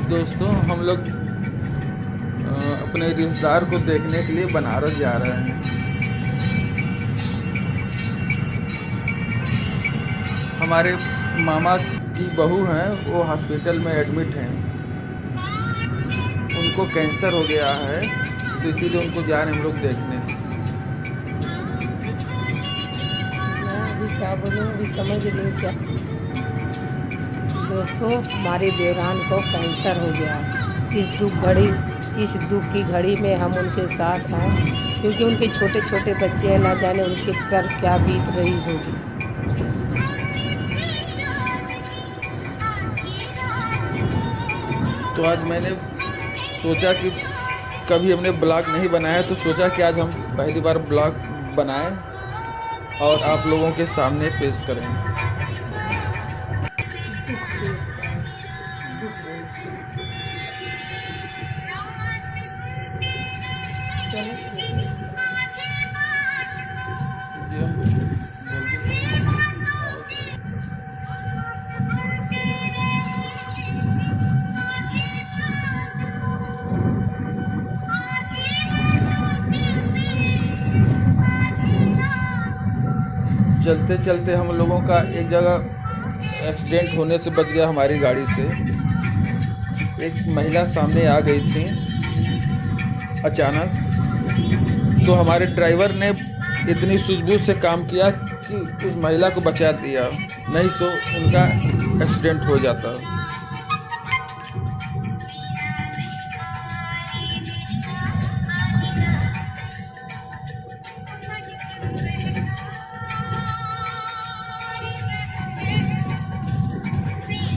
दोस्तों हम लोग अपने रिश्तेदार को देखने के लिए बनारस जा रहे हैं। हमारे मामा की बहू हैं, वो हॉस्पिटल में एडमिट हैं। उनको कैंसर हो गया है, तो इसीलिए उनको जा रहे हैं हम लोग देखने। मैं अभी क्या बोलूँ, अभी समझ नहीं क्या। दोस्तों, हमारे देवरान को कैंसर हो गया। इस दुख की घड़ी में हम उनके साथ हैं, क्योंकि उनके छोटे छोटे बच्चे हैं, ना जाने उनके पर क्या बीत रही होगी। तो आज मैंने सोचा कि कभी हमने ब्लॉग नहीं बनाया, तो सोचा कि आज हम पहली बार ब्लॉग बनाएं और आप लोगों के सामने पेश करें। दुख पेश करें, दुख बोलते हैं। चलो जी हम बोल दें। चलते चलते हम लोगों का एक जगह एक्सीडेंट होने से बच गया हमारी गाड़ी से। एक महिला सामने आ गई थी अचानक, तो हमारे ड्राइवर ने इतनी सूझबूझ से काम किया कि उस महिला को बचा दिया, नहीं तो उनका एक्सीडेंट हो जाता।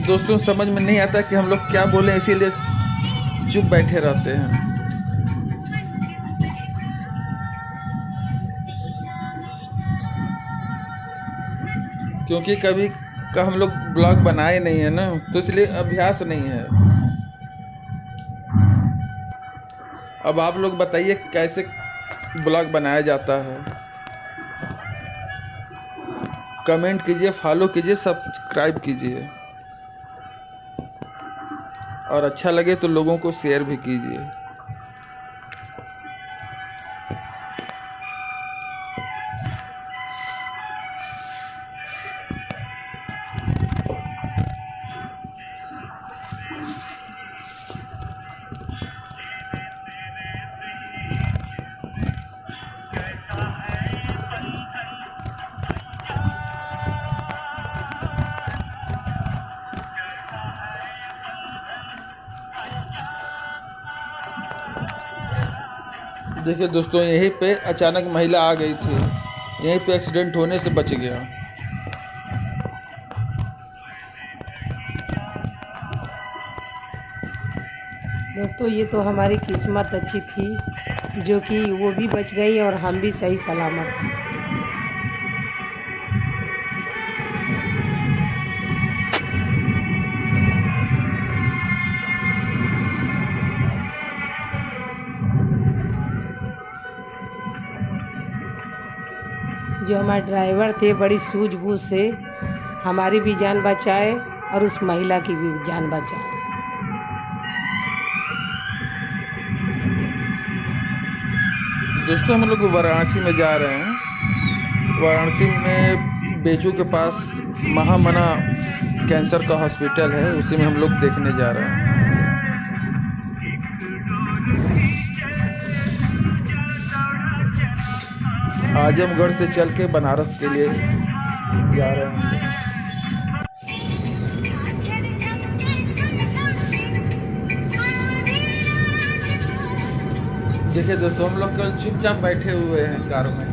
दोस्तों समझ में नहीं आता कि हम लोग क्या बोलें, इसीलिए चुप बैठे रहते हैं। क्योंकि कभी का हम लोग ब्लॉग बनाए नहीं है ना, तो इसलिए अभ्यास नहीं है। अब आप लोग बताइए कैसे ब्लॉग बनाया जाता है। कमेंट कीजिए, फॉलो कीजिए, सब्सक्राइब कीजिए, और अच्छा लगे तो लोगों को शेयर भी कीजिए। देखिए दोस्तों, यहीं पे अचानक महिला आ गई थी, यहीं पे एक्सीडेंट होने से बच गया। दोस्तों, ये तो हमारी किस्मत अच्छी थी, जो कि वो भी बच गई और हम भी सही सलामत हैं। जो हमारे ड्राइवर थे, बड़ी सूझबूझ से हमारी भी जान बचाए और उस महिला की भी जान बचाए। दोस्तों हम लोग वाराणसी में जा रहे हैं। वाराणसी में बेचू के पास महामना कैंसर का हॉस्पिटल है, उसी में हम लोग देखने जा रहे हैं। आजमगढ़ से चल के बनारस के लिए जा रहे हैं। देखिए दोस्तों, हम लोग कल चुपचाप बैठे हुए हैं कार में।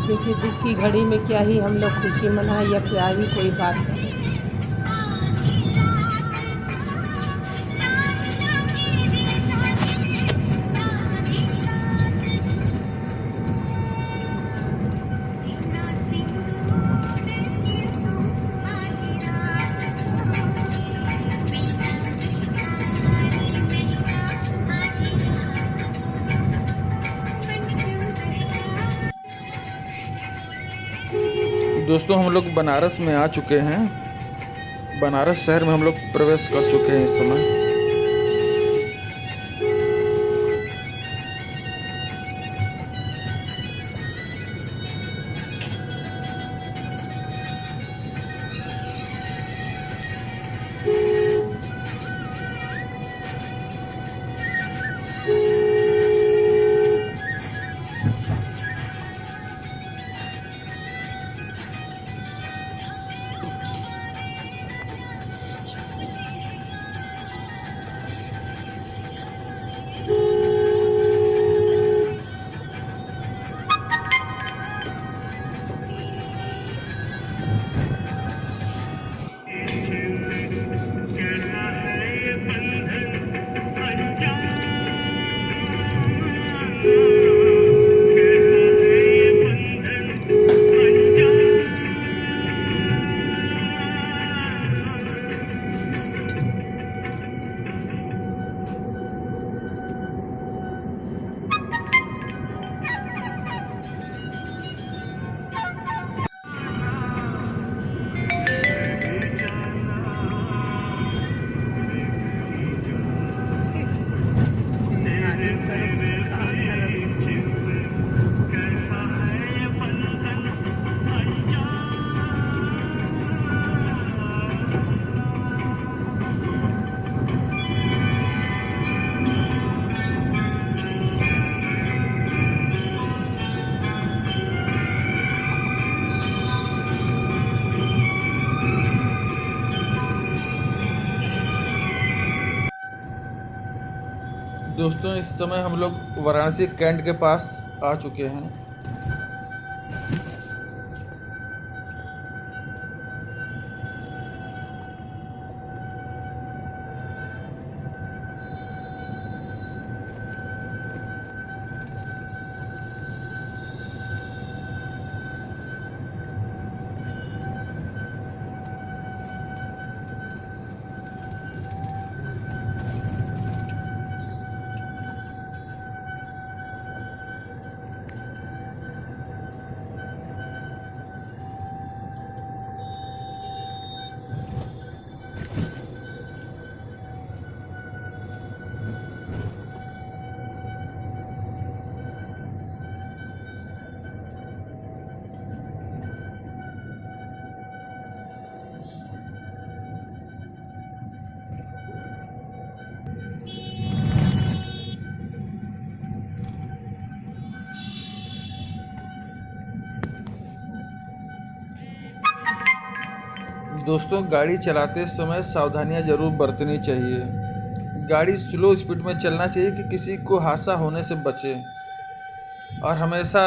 देखिए, दुख की घड़ी में क्या ही हम लोग खुशी मनाएं या क्या ही कोई बात करें। दोस्तों हम लोग बनारस में आ चुके हैं। बनारस शहर में हम लोग प्रवेश कर चुके हैं इस समय। दोस्तों इस समय हम लोग वाराणसी कैंट के पास आ चुके हैं। दोस्तों गाड़ी चलाते समय सावधानियां जरूर बरतनी चाहिए। गाड़ी स्लो स्पीड में चलना चाहिए कि किसी को हादसा होने से बचे। और हमेशा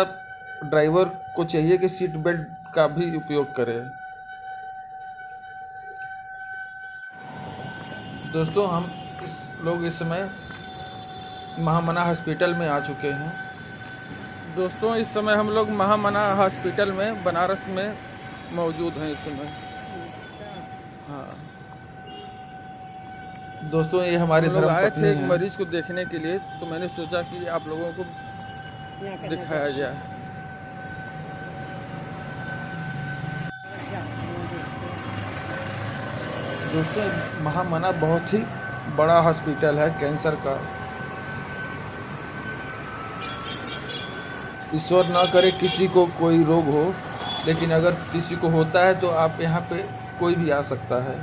ड्राइवर को चाहिए कि सीट बेल्ट का भी उपयोग करे। दोस्तों हम लोग इस समय महामना हॉस्पिटल में आ चुके हैं। दोस्तों इस समय हम लोग महामना हॉस्पिटल में बनारस में मौजूद हैं इस समय। हाँ दोस्तों ये हमारे धर्म आए थे एक मरीज को देखने के लिए, तो मैंने सोचा कि आप लोगों को दिखाया जाए। दोस्तों महामना बहुत ही बड़ा हॉस्पिटल है कैंसर का। ईश्वर ना करे किसी को कोई रोग हो, लेकिन अगर किसी को होता है तो आप यहाँ पे कोई भी आ सकता है।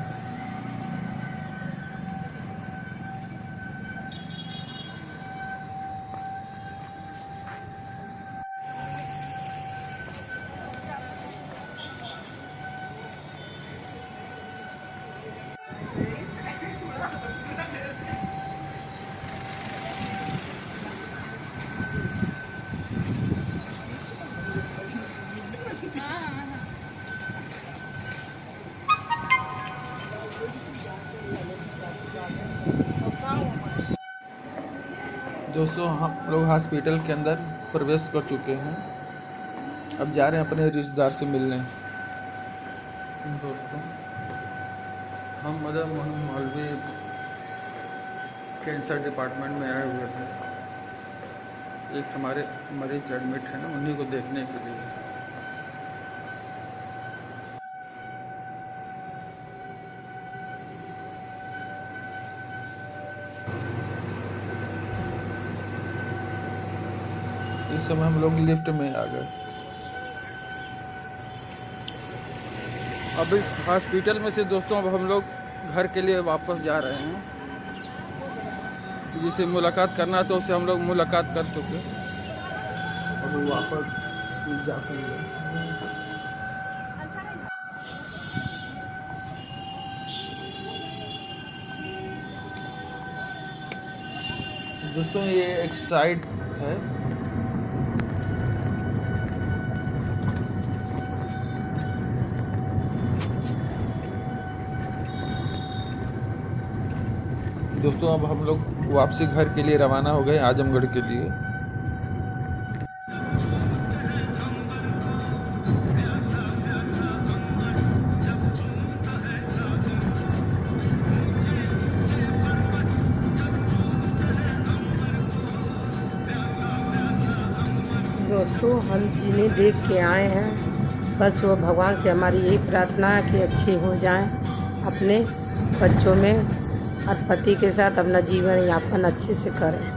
दोस्तों हम लोग हॉस्पिटल के अंदर प्रवेश कर चुके हैं। अब जा रहे हैं अपने रिश्तेदार से मिलने। दोस्तों हम मदन मोहन मौलवी कैंसर डिपार्टमेंट में आए हुए थे। एक हमारे मरीज एडमिट है ना, उन्हीं को देखने के लिए। इस समय हम लोग लिफ्ट में आ गए। अब इस हॉस्पिटल में से दोस्तों अब हम लोग घर के लिए वापस जा रहे हैं। जिसे मुलाकात करना तो उससे हम लोग मुलाकात कर चुके, अब वापस जा सकते। दोस्तों ये एक साइट है, दोस्तों अब हम लोग वापसी घर के लिए रवाना हो गए आजमगढ़ के लिए। दोस्तों हम जिन्हें देख के आए हैं, बस वो भगवान से हमारी यही प्रार्थना है कि अच्छे हो जाएं, अपने बच्चों में और पति के साथ अपना जीवन यापन अच्छे से करें।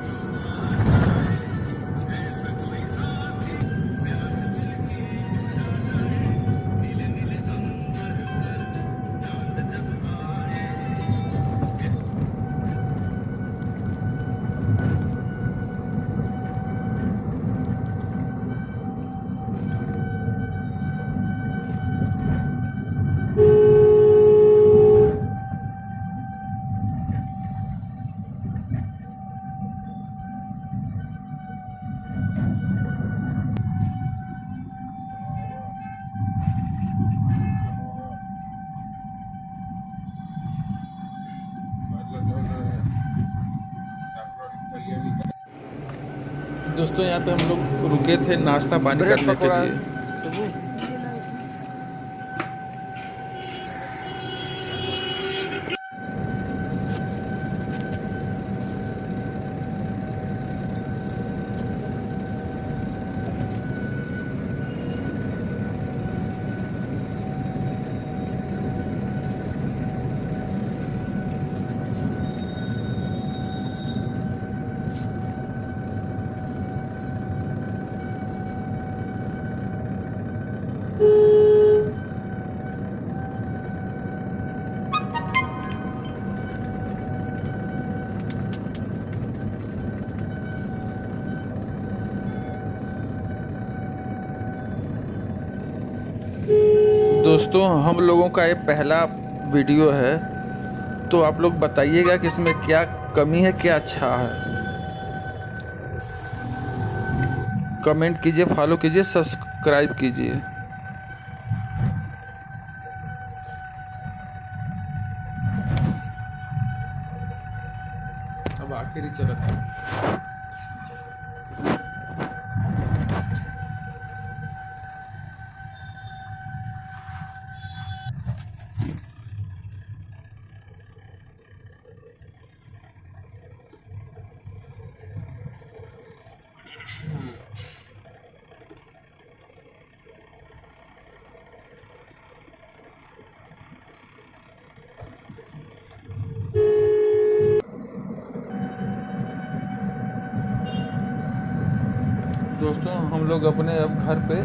दोस्तों यहाँ पे हम लोग रुके थे नाश्ता पानी करने के लिए। दोस्तों हम लोगों का ये पहला वीडियो है, तो आप लोग बताइएगा कि इसमें क्या कमी है, क्या अच्छा है। कमेंट कीजिए, फॉलो कीजिए, सब्सक्राइब कीजिए। अब आखिरी चरण है। दोस्तों हम लोग अपने अब घर पे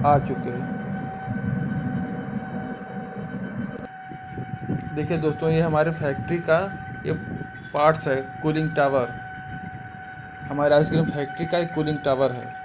आ चुके हैं। देखिए दोस्तों ये हमारे फैक्ट्री का ये पार्ट्स है, कूलिंग टावर। हमारे आइसक्रीम फैक्ट्री का एक कूलिंग टावर है।